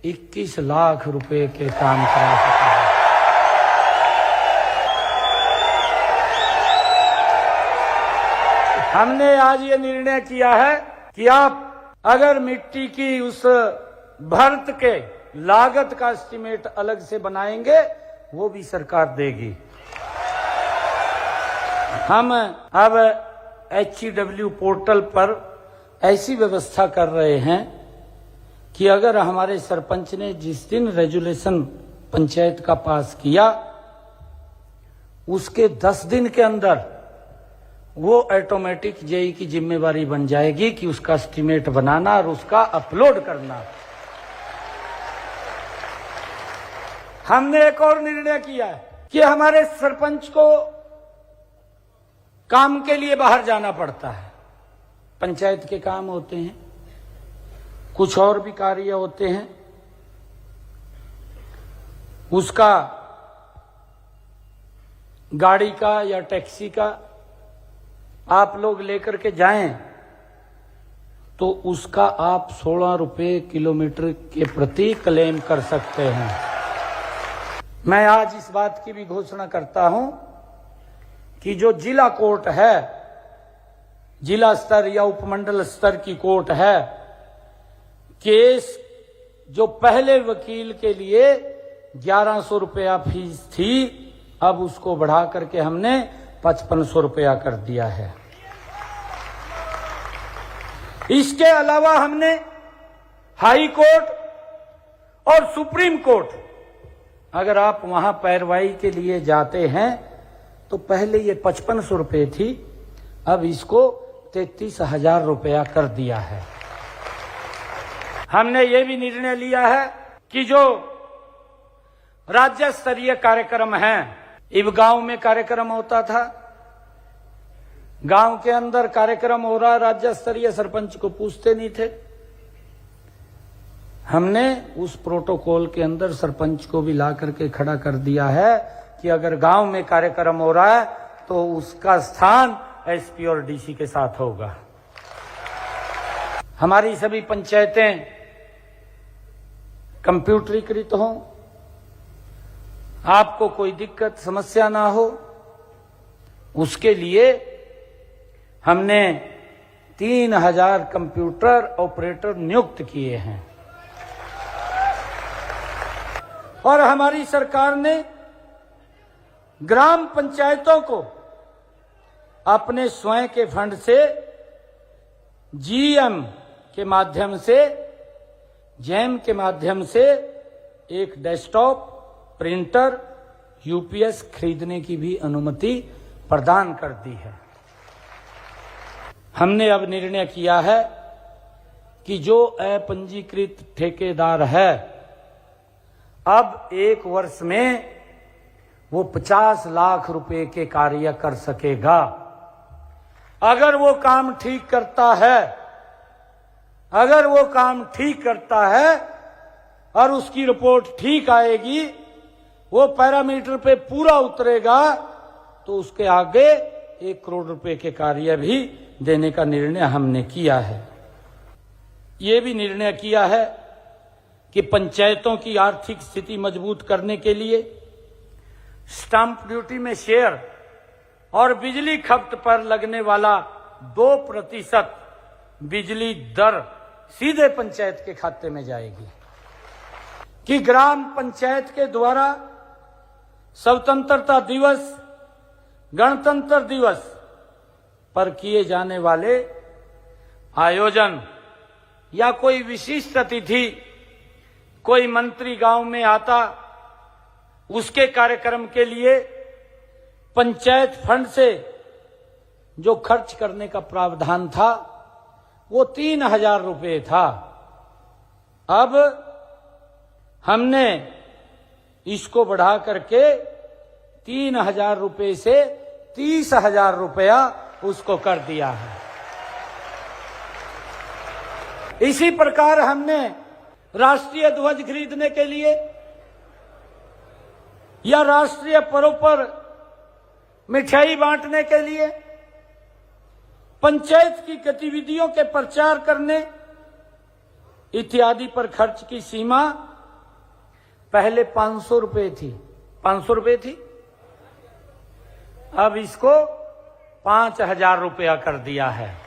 21 लाख रुपए के काम करा सका है। हमने आज ये निर्णय किया है कि आप अगर मिट्टी की उस भर्त के लागत का एस्टीमेट अलग से बनाएंगे, वो भी सरकार देगी। हम अब HEW पोर्टल पर ऐसी व्यवस्था कर रहे हैं कि अगर हमारे सरपंच ने जिस दिन रेजुलेशन पंचायत का पास किया, उसके 10 दिन के अंदर वो ऑटोमेटिक जेई की जिम्मेवारी बन जाएगी कि उसका एस्टीमेट बनाना और उसका अपलोड करना। हमने एक और निर्णय किया है कि हमारे सरपंच को काम के लिए बाहर जाना पड़ता है। पंचायत के काम होते हैं, कुछ और भी कार्य होते हैं, उसका गाड़ी का या टैक्सी का आप लोग लेकर के जाएं तो उसका आप 16 रुपए किलोमीटर के प्रति क्लेम कर सकते हैं। मैं आज इस बात की भी घोषणा करता हूं कि जो जिला कोर्ट है, जिला स्तर या उपमंडल स्तर की कोर्ट है, केस जो पहले वकील के लिए 1100 रुपया फीस थी, अब उसको बढ़ा करके हमने 5500 रुपया कर दिया है। इसके अलावा हमने हाई कोर्ट और सुप्रीम कोर्ट, अगर आप वहां पैरवाई के लिए जाते हैं तो पहले ये 5500 रुपये थी, अब इसको 33,000 रुपया कर दिया है। हमने ये भी निर्णय लिया है कि जो राज्य स्तरीय कार्यक्रम है, इब गांव में कार्यक्रम होता था, गांव के अंदर कार्यक्रम हो रहा, राज्य स्तरीय सरपंच को पूछते नहीं थे। हमने उस प्रोटोकॉल के अंदर सरपंच को भी ला करके खड़ा कर दिया है कि अगर गांव में कार्यक्रम हो रहा है तो उसका स्थान एसपी और डीसी के साथ होगा। हमारी सभी पंचायतें कंप्यूटरीकृत हों, आपको कोई दिक्कत समस्या ना हो, उसके लिए हमने 3000 कंप्यूटर ऑपरेटर नियुक्त किए हैं। और हमारी सरकार ने ग्राम पंचायतों को अपने स्वयं के फंड से जीएम के माध्यम से, जैम के माध्यम से एक डेस्कटॉप, प्रिंटर, यूपीएस खरीदने की भी अनुमति प्रदान कर दी है। हमने अब निर्णय किया है कि जो अपंजीकृत ठेकेदार है, अब 1 वर्ष में वो 50 लाख रुपए के कार्य कर सकेगा। अगर वो काम ठीक करता है, अगर वो काम ठीक करता है और उसकी रिपोर्ट ठीक आएगी, वो पैरामीटर पे पूरा उतरेगा, तो उसके आगे 1 करोड़ रुपए के कार्य भी देने का निर्णय हमने किया है। ये भी निर्णय किया है कि पंचायतों की आर्थिक स्थिति मजबूत करने के लिए स्टाम्प ड्यूटी में शेयर और बिजली खपत पर लगने वाला 2% बिजली दर सीधे पंचायत के खाते में जाएगी। कि ग्राम पंचायत के द्वारा स्वतंत्रता दिवस, गणतंत्र दिवस पर किए जाने वाले आयोजन या कोई विशिष्ट अतिथि, कोई मंत्री गांव में आता, उसके कार्यक्रम के लिए पंचायत फंड से जो खर्च करने का प्रावधान था वो 3000 रुपये था। अब हमने इसको बढ़ा करके 3000 रुपये से 30,000 रुपया उसको कर दिया है। इसी प्रकार हमने राष्ट्रीय ध्वज खरीदने के लिए या राष्ट्रीय पर्व पर मिठाई बांटने के लिए, पंचायत की गतिविधियों के प्रचार करने इत्यादि पर खर्च की सीमा पहले 500 रुपए थी, 500 रुपए थी, अब इसको 5000 रुपया कर दिया है।